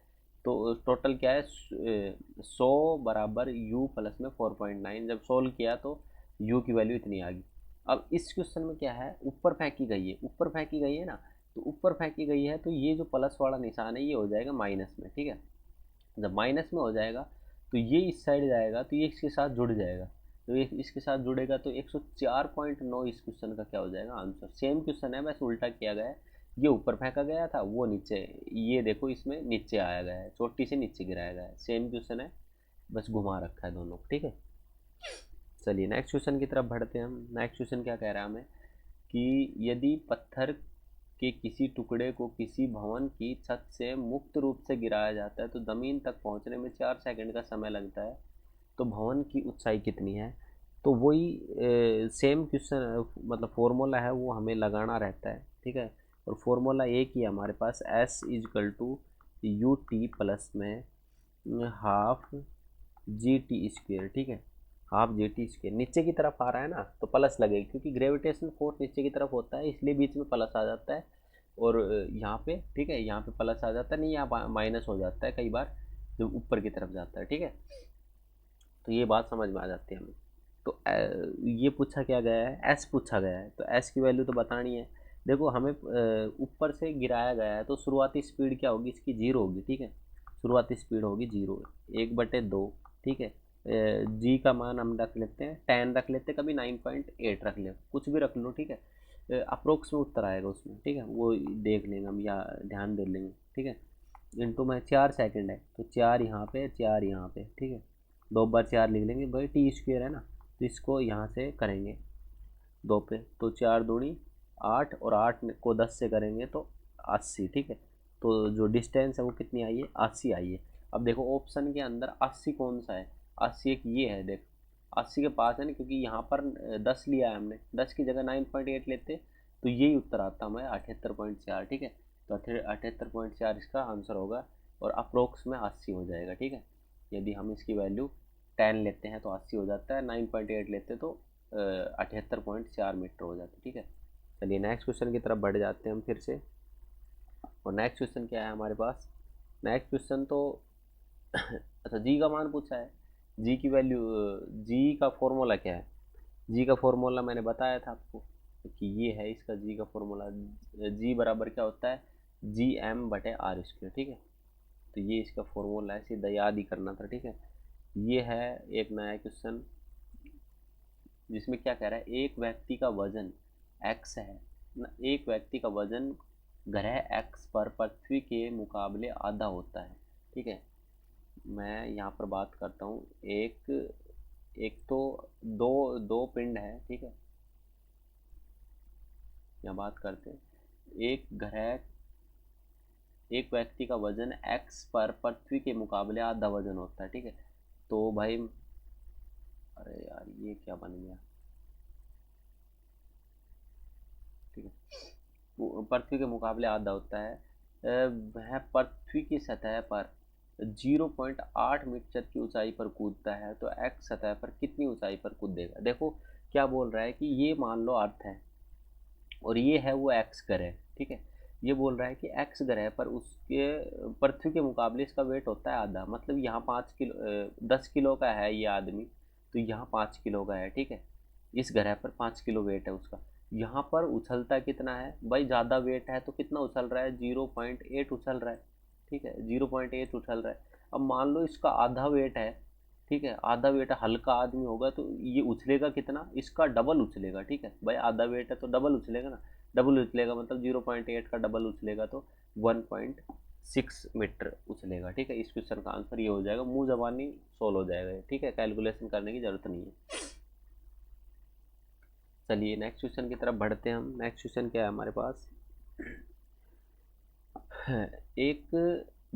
तो टोटल क्या है, 100 बराबर u प्लस में 4.9। जब सोल्व किया तो u की वैल्यू इतनी आ गई। अब इस क्वेश्चन में क्या है, ऊपर फेंकी गई है, ऊपर फेंकी गई है ना, तो ऊपर फेंकी गई है तो ये जो प्लस वाला निशान है ये हो जाएगा माइनस में। ठीक है, जब माइनस में हो जाएगा तो ये इस साइड जाएगा तो ये इसके साथ जुड़ जाएगा, तो ये इसके साथ जुड़ेगा तो 104.9 इस क्वेश्चन का क्या हो जाएगा, आंसर। सेम क्वेश्चन है, बस उल्टा किया गया है, ये ऊपर फेंका गया था, वो नीचे, ये देखो इसमें नीचे आया गया है, चोटी से नीचे गिराया गया है। सेम क्वेश्चन है, बस घुमा रखा है दोनों को। ठीक है, चलिए नेक्स्ट क्वेश्चन की तरफ बढ़ते हैं हम। नेक्स्ट क्वेश्चन क्या कह रहा है हमें कि यदि पत्थर के किसी टुकड़े को किसी भवन की छत से मुक्त रूप से गिराया जाता है तो ज़मीन तक पहुंचने में 4 सेकंड का समय लगता है, तो भवन की ऊंचाई कितनी है। तो वही सेम क्वेश्चन, मतलब फॉर्मूला है वो हमें लगाना रहता है। ठीक है, और फॉर्मूला एक ही है हमारे पास, S is equal to u t plus में हाफ जी टी स्क्वेयर। ठीक है, हाफ जी टी स्क्वेयर, नीचे की तरफ आ रहा है ना तो प्लस लगेगा, क्योंकि ग्रेविटेशन फोर्स नीचे की तरफ होता है इसलिए बीच में प्लस आ जाता है। और यहाँ पे, ठीक है, यहाँ पे प्लस आ जाता है, नहीं यहाँ माइनस हो जाता है कई बार जब ऊपर की तरफ जाता है। ठीक है, तो ये बात समझ में आ जाती है हमें। तो ये पूछा क्या गया है, एस पूछा गया है, तो एस की वैल्यू तो बतानी है। देखो हमें ऊपर से गिराया गया है तो शुरुआती स्पीड क्या होगी इसकी, 0 होगी। ठीक है, शुरुआती स्पीड होगी 0, 1/2। ठीक है, जी का मान हम रख लेते हैं 10 रख लेते हैं, कभी 9.8 रख ले, कुछ भी रख लो। ठीक है, अप्रोक्स में उत्तर आएगा उसमें। ठीक है, वो देख लेंगे हम या ध्यान दे लेंगे। ठीक है, इंटू में 4 सेकंड है तो 4 यहाँ पे, 4 यहाँ पे। ठीक है, 2 बार 4 लिख लेंगे भाई, टी स्क्वेयर है ना, तो इसको यहाँ से करेंगे 2 पे तो 4 दूनी 8, और 8 को 10 से करेंगे तो 80। ठीक है, तो जो डिस्टेंस है वो कितनी आई है, 80 आई है। अब देखो ऑप्शन के अंदर 80 कौन सा है, 80 एक ये है, देख 80 के पास है ना, क्योंकि यहाँ पर 10 लिया है हमने, 10 की जगह 9.8 लेते तो यही उत्तर आता हमें 78.4। ठीक है, तो 78.4 इसका आंसर होगा, और अप्रोक्स में 80 हो जाएगा। ठीक है, यदि हम इसकी वैल्यू 10 लेते हैं तो 80 हो जाता है, 9.8 लेते तो 78.4 मीटर हो जाती है। ठीक है, चलिए नेक्स्ट क्वेश्चन की तरफ बढ़ जाते हैं हम फिर से। और नेक्स्ट क्वेश्चन क्या है हमारे पास, नेक्स्ट क्वेश्चन तो अच्छा जी का मान पूछा है, जी की वैल्यू, जी का फॉर्मूला क्या है, जी का फॉर्मूला मैंने बताया था आपको कि ये है इसका जी का फॉर्मूला, जी बराबर क्या होता है, Gm/r²। ठीक है, तो ये इसका फॉर्मूला है, सीधा याद ही करना था। ठीक है, ये है एक नया क्वेश्चन जिसमें क्या कह रहा है, एक व्यक्ति का वजन x है ना, एक व्यक्ति का वजन ग्रह x पर पृथ्वी के मुकाबले आधा होता है। ठीक है, मैं यहाँ पर बात करता हूँ, एक एक तो दो दो पिंड है। ठीक है, यहाँ बात करते हैं, एक व्यक्ति का वजन x पर पृथ्वी के मुकाबले आधा वजन होता है। ठीक है, तो भाई, अरे यार ये क्या बन गया। ठीक है, पृथ्वी के मुकाबले आधा होता है, वह पृथ्वी की सतह पर 0.8 मीटर की ऊंचाई पर कूदता है तो एक्स सतह पर कितनी ऊंचाई पर कूदेगा। देखो क्या बोल रहा है कि ये मान लो अर्थ है, और ये है वो एक्स ग्रह, ठीक है। ये बोल रहा है कि एक्स ग्रह पर उसके पृथ्वी के मुकाबले इसका वेट होता है आधा, मतलब यहाँ 5 किलो 10 किलो का है ये आदमी, तो यहाँ 5 किलो का है, ठीक है। इस ग्रह पर 5 किलो वेट है उसका। यहाँ पर उछलता कितना है भाई, ज़्यादा वेट है तो कितना उछल रहा है, 0.8 उछल रहा है, ठीक है, 0.8 उछल रहा है। अब मान लो इसका आधा वेट है, ठीक है, आधा वेट है, हल्का आदमी होगा तो ये उछलेगा कितना, इसका डबल उछलेगा, ठीक है भाई, आधा वेट है तो डबल उछलेगा ना, डबल उछलेगा मतलब 0.8 का डबल उछलेगा तो 1.6 मीटर उछलेगा, ठीक है। इस क्वेश्चन का आंसर ये हो जाएगा, मुंह जबानी सोल्व हो जाएगा, ठीक है, कैलकुलेशन करने की जरूरत नहीं है। चलिए नेक्स्ट क्वेश्चन की तरफ बढ़ते हैं हम। नेक्स्ट क्वेश्चन क्या है हमारे पास, एक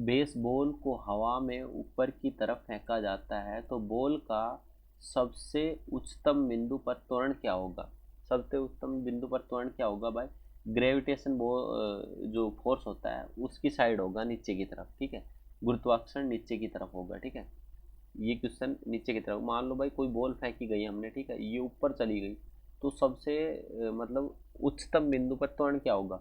बेसबॉल को हवा में ऊपर की तरफ फेंका जाता है तो बॉल का सबसे उच्चतम बिंदु पर त्वरण क्या होगा। सबसे उच्चतम बिंदु पर त्वरण क्या होगा भाई, ग्रेविटेशन जो फोर्स होता है उसकी साइड होगा नीचे की तरफ, ठीक है, गुरुत्वाकर्षण नीचे की तरफ होगा, ठीक है। ये क्वेश्चन नीचे की तरफ, मान लो भाई कोई बॉल फेंकी गई हमने, ठीक है, ये ऊपर चली गई, तो सबसे मतलब उच्चतम बिंदु पर त्वरण क्या होगा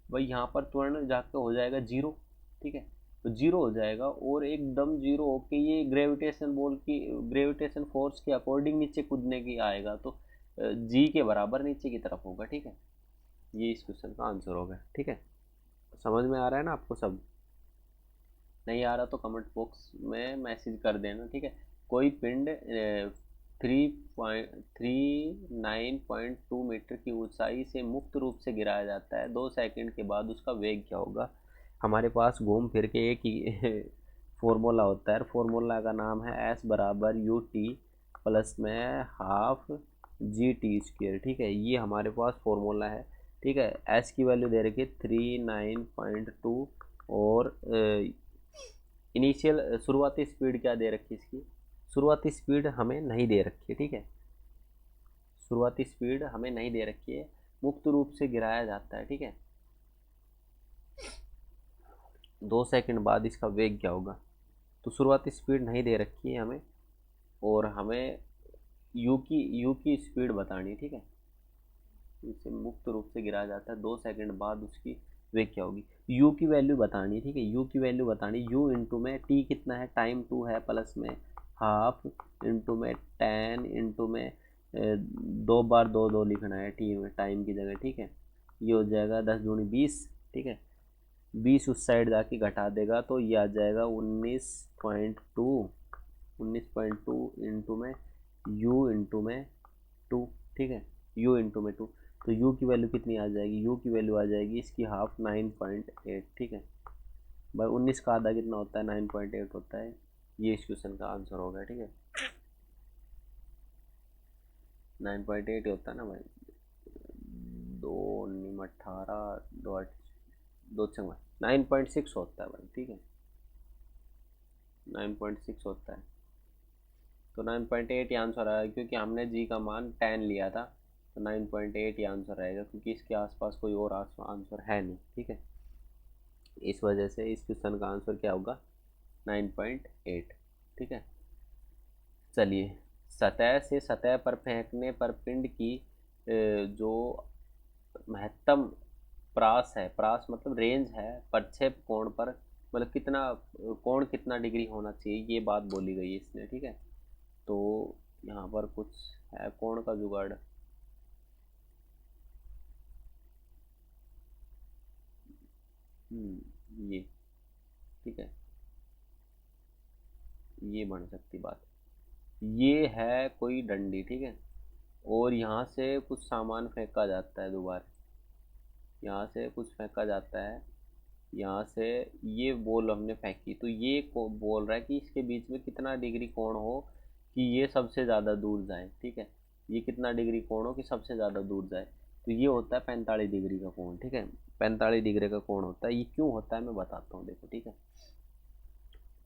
भाई, यहाँ पर त्वरण जाकर हो जाएगा जीरो, ठीक है, तो जीरो हो जाएगा और एकदम जीरो होके ये ग्रेविटेशन बॉल की ग्रेविटेशन फोर्स के अकॉर्डिंग नीचे कूदने की आएगा, तो जी के बराबर नीचे की तरफ होगा, ठीक है। ये इस क्वेश्चन का आंसर होगा, ठीक है। समझ में आ रहा है ना आपको सब, नहीं आ रहा तो कमेंट बॉक्स में मैसेज कर देना, ठीक है। कोई पिंड 3.39.2 मीटर की ऊंचाई से मुक्त रूप से गिराया जाता है, 2 सेकंड के बाद उसका वेग क्या होगा। हमारे पास घूम फिर के एक ही फॉर्मूला होता है, फॉर्मूला का नाम है एस बराबर यू टी प्लस में हाफ जी टी स्क्वेयर, ठीक है, ये हमारे पास फॉर्मूला है, ठीक है। एस की वैल्यू दे रखी है 39.2 और इनिशियल शुरुआती स्पीड क्या दे रखी है इसकी, शुरुआती स्पीड हमें नहीं दे रखी है, ठीक है, शुरुआती स्पीड हमें नहीं दे रखी है, मुक्त रूप से गिराया जाता है, ठीक है। 2 सेकंड बाद इसका वेग क्या होगा, तो शुरुआती स्पीड नहीं दे रखी है हमें, और हमें यू की स्पीड बतानी, ठीक है। इसे मुक्त रूप से गिराया जाता है, 2 सेकंड बाद उसकी वेग क्या होगी, यू की वैल्यू बतानी, ठीक है, यू की वैल्यू बतानी, यू इंटू में टी कितना है, टाइम 2 है, प्लस में हाफ इंटू में 10 इंटू में 2 बार 2 2 लिखना है टी में टाइम की जगह, ठीक है। ये हो जाएगा 10 दूनी 20, ठीक है, 20 उस साइड जाके घटा देगा तो ये आ जाएगा 19.2 इंटू में यू इंटू में 2, ठीक है, यू इंटू में 2, तो यू की वैल्यू कितनी आ जाएगी, यू की वैल्यू आ जाएगी इसकी हाफ 9.8, ठीक है भाई, 19 का आधा कितना होता है, 9.8 होता है, ये इस क्वेश्चन का आंसर होगा, ठीक है। 9.8 होता है ना भाई, 2 18 2 9.6 होता है भाई, ठीक है, 9.6 होता है, तो 9.8 ही आंसर आएगा, क्योंकि हमने जी का मान 10 लिया था, तो 9.8 ही आंसर आएगा, क्योंकि इसके आसपास कोई और आंसर है नहीं, ठीक है। इस वजह से इस क्वेश्चन का आंसर क्या होगा, 9.8, ठीक है। चलिए, सतह से सतह पर फेंकने पर पिंड की जो महत्तम प्रास है, प्रास मतलब रेंज है, प्रक्षेप कोण पर, मतलब कितना कोण कितना डिग्री होना चाहिए, ये बात बोली गई है इसमें, ठीक है। तो यहाँ पर कुछ है कोण का जुगाड़, ये, ठीक है, ये बन सकती बात, ये है कोई डंडी, ठीक है, और यहाँ से कुछ सामान फेंका जाता है दोबारा, यहाँ से कुछ फेंका जाता है, यहाँ से ये बॉल हमने फेंकी, तो ये बोल रहा है कि इसके बीच में कितना डिग्री कोण हो कि ये सबसे ज़्यादा दूर जाए, ठीक है, ये कितना डिग्री कोण हो कि सबसे ज़्यादा दूर जाए, तो ये होता है 45 डिग्री का कोण, ठीक है, 45 डिग्री का कोण होता है। ये क्यों होता है मैं बताता हूँ, देखो, ठीक है,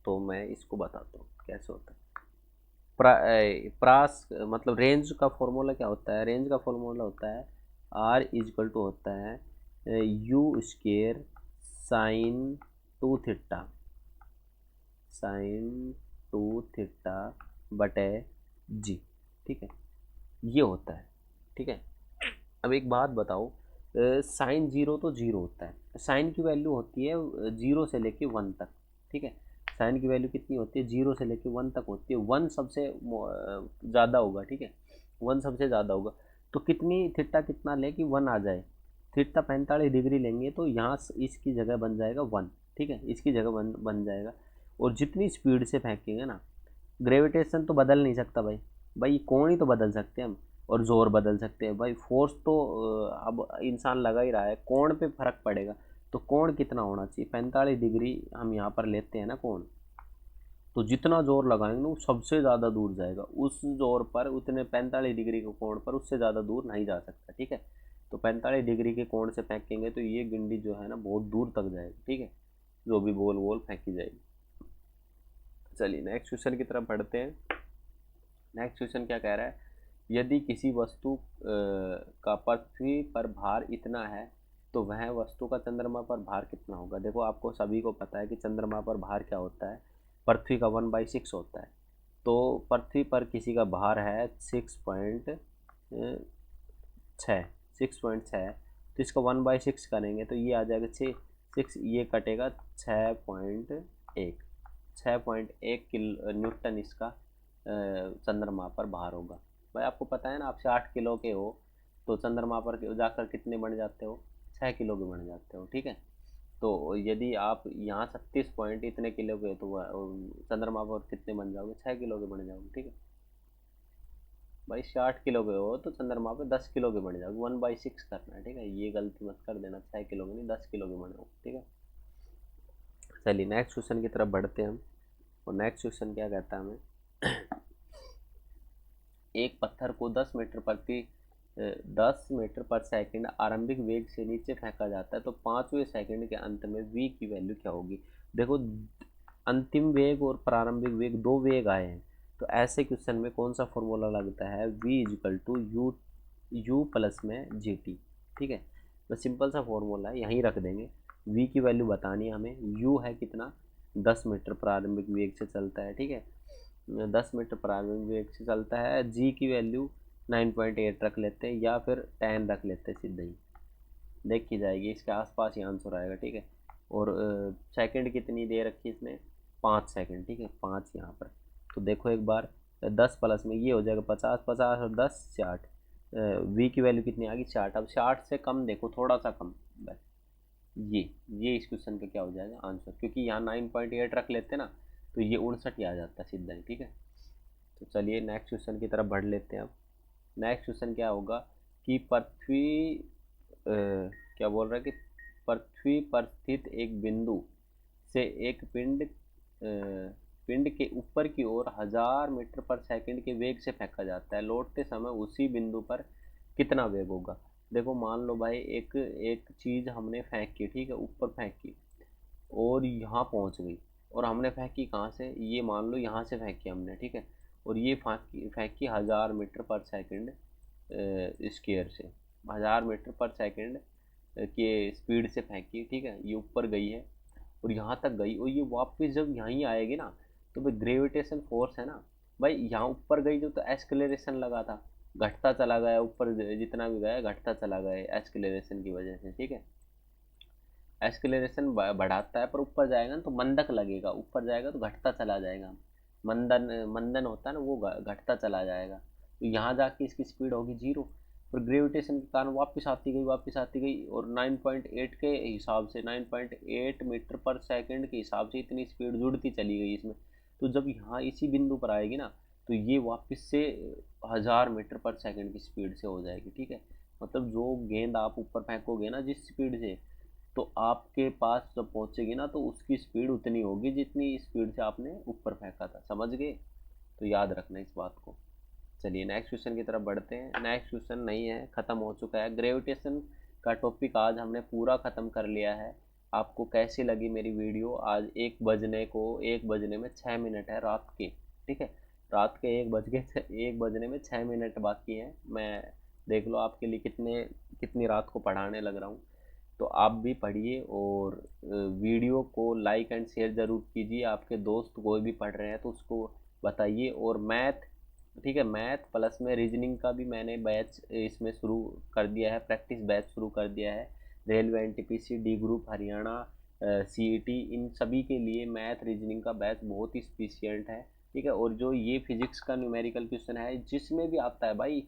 तो मैं इसको बताता हूँ कैसे होता है। प्रास मतलब रेंज का फॉर्मूला क्या होता है, रेंज का फॉर्मूला होता है आर इजकल टू होता है you square sine two theta, sine two theta बटे जी, ठीक है, ये होता है, ठीक है। अब एक बात बताओ, साइन जीरो तो जीरो होता है, साइन की वैल्यू होती है जीरो से लेके वन तक, ठीक है। साइन की वैल्यू कितनी होती है, जीरो से लेके वन तक होती है, वन सबसे ज़्यादा होगा, ठीक है, वन सबसे ज़्यादा होगा। तो कितनी थीटा कितना ले कि वन आ जाए, थीटा 45 डिग्री लेंगे तो यहाँ इसकी जगह बन जाएगा वन, ठीक है, इसकी जगह बन जाएगा। और जितनी स्पीड से फेंकेंगे ना, ग्रेविटेशन तो बदल नहीं सकता भाई, भाई कोण ही तो बदल सकते हैं हम, और जोर बदल सकते हैं भाई, फोर्स तो अब इंसान लगा ही रहा है, कोण पे फर्क पड़ेगा। तो कोण कितना होना चाहिए, 45 डिग्री हम यहाँ पर लेते हैं ना कोण, तो जितना जोर लगाएंगे ना वो सबसे ज़्यादा दूर जाएगा, उस जोर पर उतने 45 डिग्री के कोण पर उससे ज़्यादा दूर नहीं जा सकता, ठीक है। तो 45 डिग्री के कोण से फेंकेंगे तो ये गिंडी जो है ना बहुत दूर तक जाएगी, ठीक है, जो भी बोल बोल फेंकी जाएगी। चलिए नेक्स्ट क्वेश्चन की तरफ बढ़ते हैं। नेक्स्ट क्वेश्चन क्या कह रहा है, यदि किसी वस्तु का पृथ्वी पर भार इतना है तो वह वस्तु का चंद्रमा पर भार कितना होगा। देखो आपको सभी को पता है कि चंद्रमा पर भार क्या होता है, पृथ्वी का 1/6 होता है। तो पृथ्वी पर किसी का भार है 6.6, तो इसका 1/6 करेंगे तो ये आ जाएगा 6, ये कटेगा 6.1, 6.1 किलो न्यूटन इसका चंद्रमा पर भार होगा। भाई आपको पता है ना, आप 60 किलो के हो तो चंद्रमा पर जाकर कितने बन जाते हो, 6 किलो के बन जाते हो, ठीक है। तो यदि आप यहाँ 36 पॉइंट इतने किलो के तो चंद्रमा पर कितने बन जाओगे, 6 किलो के बन जाओगे, ठीक है। भाई 60 किलो के हो तो चंद्रमा पे 10 किलो के बन जाओगे, 1/6 करना है, ठीक है, ये गलती मत कर देना, 6 किलो के नहीं 10 किलो के बने हो, ठीक है। चलिए नेक्स्ट क्वेश्चन की तरफ बढ़ते हैं हम। और नेक्स्ट क्वेश्चन क्या कहता है हमें, एक पत्थर को 10 मीटर पर सेकंड आरंभिक वेग से नीचे फेंका जाता है तो 5वें सेकंड के अंत में v की वैल्यू क्या होगी। देखो अंतिम वेग और प्रारंभिक वेग, दो वेग आए हैं, तो ऐसे क्वेश्चन में कौन सा फॉर्मूला लगता है, v is equal to u plus में जी टी, ठीक है। तो सिंपल सा फॉर्मूला है, यहीं रख देंगे, v की वैल्यू बतानी है हमें, u है कितना 10 मीटर प्रारंभिक वेग से चलता है, ठीक है, 10 मीटर प्रारंभिक वेग से चलता है, जी की वैल्यू 9.8 रख लेते हैं या फिर 10 रख लेते हैं, सीधे ही देखी जाएगी, इसके आसपास ही आंसर आएगा, ठीक है। और सेकंड कितनी दे रखी है इसने, 5 सेकंड, ठीक है, 5 यहाँ पर। तो देखो एक बार 10 प्लस में ये हो जाएगा 50, 50 और 10 60, वी की वैल्यू कितनी आ गई 60। अब 60 से कम देखो, थोड़ा सा कम, बस ये इस क्वेश्चन का क्या हो जाएगा आंसर, क्योंकि यहाँ 9.8 रख लेते ना तो ये 59 ही आ जाता है सीधा ही, ठीक है। तो चलिए नेक्स्ट क्वेश्चन की तरफ बढ़ लेते हैं अब। नेक्स्ट क्वेश्चन क्या होगा कि पृथ्वी क्या बोल रहा है कि पृथ्वी पर स्थित एक बिंदु से एक पिंड के ऊपर की ओर 1000 मीटर पर सेकंड के वेग से फेंका जाता है, लौटते समय उसी बिंदु पर कितना वेग होगा। देखो मान लो भाई एक एक चीज़ हमने फेंकी, ठीक है, ऊपर फेंकी और यहाँ पहुँच गई, और हमने फेंकी कहाँ से, ये मान लो यहाँ से फेंकी हमने, ठीक है, और ये फेंकी 1000 मीटर पर सेकंड स्केयर से, 1000 मीटर पर सेकंड के स्पीड से फेंकी, ठीक है, ये ऊपर गई है और यहाँ तक गई, और ये वापस जब यहीं आएगी ना तो भाई ग्रेविटेशन फोर्स है ना, भाई यहाँ ऊपर गई जो तो एक्सलेरेशन लगा था, घटता चला गया, ऊपर जितना भी गया घटता चला गया एक्सलेरेशन की वजह से, ठीक है। एक्सलेरेशन बढ़ाता है पर ऊपर जाएगा ना तो मंदक लगेगा, ऊपर जाएगा तो घटता चला जाएगा, मंदन मंदन होता है ना वो घटता चला जाएगा, तो यहाँ जाके इसकी स्पीड होगी जीरो, और ग्रेविटेशन के कारण वापस आती गई और 9.8 के हिसाब से 9.8 मीटर पर सेकंड के हिसाब से इतनी स्पीड जुड़ती चली गई इसमें। तो जब यहाँ इसी बिंदु पर आएगी ना तो ये वापस से 1000 मीटर पर सेकंड की स्पीड से हो जाएगी, ठीक है। मतलब जो गेंद आप ऊपर फेंकोगे ना जिस स्पीड से, तो आपके पास जब पहुंचेगी ना तो उसकी स्पीड उतनी होगी जितनी स्पीड से आपने ऊपर फेंका था, समझ गए, तो याद रखना इस बात को। चलिए नेक्स्ट क्वेश्चन की तरफ बढ़ते हैं। नेक्स्ट क्वेश्चन नहीं है, ख़त्म हो चुका है, ग्रेविटेशन का टॉपिक आज हमने पूरा ख़त्म कर लिया है। आपको कैसी लगी मेरी वीडियो, आज 1 बजने में 6 मिनट है रात के, ठीक है, रात के 1 बजने में 6 मिनट बाकी हैं, मैं देख लो आपके लिए कितनी रात को पढ़ाने लग रहा हूँ। तो आप भी पढ़िए और वीडियो को लाइक एंड शेयर ज़रूर कीजिए, आपके दोस्त कोई भी पढ़ रहे हैं तो उसको बताइए। और मैथ ठीक है। मैथ प्लस में रीजनिंग का भी मैंने बैच इसमें शुरू कर दिया है, प्रैक्टिस बैच शुरू कर दिया है। Railway NTPC, D group, Haryana, CET, इन सभी के लिए मैथ रीजनिंग का बैच बहुत ही स्फिशियंट है। ठीक है। और जो ये फिजिक्स का न्यूमेरिकल क्वेश्चन है, जिसमें भी आता है भाई,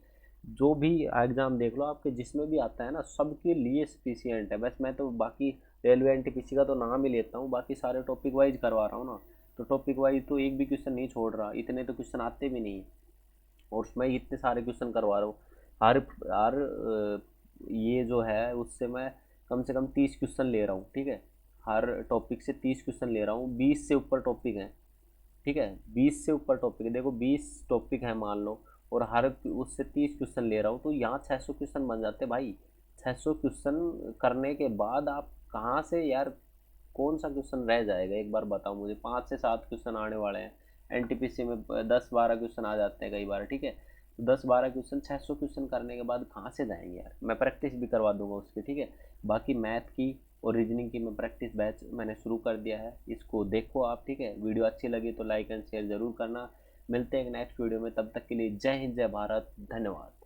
जो भी एग्जाम देख लो आपके, जिसमें भी आता है ना, सबके लिए स्फिशियंट है। बस मैं तो बाकी रेलवे एनटीपीसी का तो नाम ही लेता हूँ, बाकी सारे टॉपिक वाइज करवा रहा हूँ ना। तो टॉपिक वाइज तो एक भी क्वेश्चन नहीं छोड़ रहा, इतने तो क्वेश्चन आते भी नहीं, और उसमें इतने सारे क्वेश्चन करवा रहा हूँ। हर हर ये जो है उससे मैं कम से कम 30 क्वेश्चन ले रहा हूँ। ठीक है। हर टॉपिक से 30 क्वेश्चन ले रहा हूँ, 20 से ऊपर टॉपिक हैं। ठीक है। 20 से ऊपर टॉपिक है, देखो 20 टॉपिक है मान लो, और हर उससे 30 क्वेश्चन ले रहा हूँ, तो यहाँ 600 क्वेश्चन बन जाते हैं भाई। 600 क्वेश्चन करने के बाद आप कहाँ से यार, कौन सा क्वेश्चन रह जाएगा, एक बार बताओ मुझे। 5 से 7 क्वेश्चन आने वाले हैं एनटीपीसी में, 10-12 क्वेश्चन आ जाते हैं कई बार। ठीक है। तो 10-12 क्वेश्चन, 600 क्वेश्चन करने के बाद कहाँ से जाएंगे यार। मैं प्रैक्टिस भी करवा दूंगा उसकी। ठीक है। बाकी मैथ की और रीजनिंग की मैं प्रैक्टिस बैच मैंने शुरू कर दिया है, इसको देखो आप। ठीक है। वीडियो अच्छी लगी तो लाइक एंड शेयर ज़रूर करना। मिलते हैं एक नेक्स्ट वीडियो में, तब तक के लिए जय हिंद, जय भारत, धन्यवाद।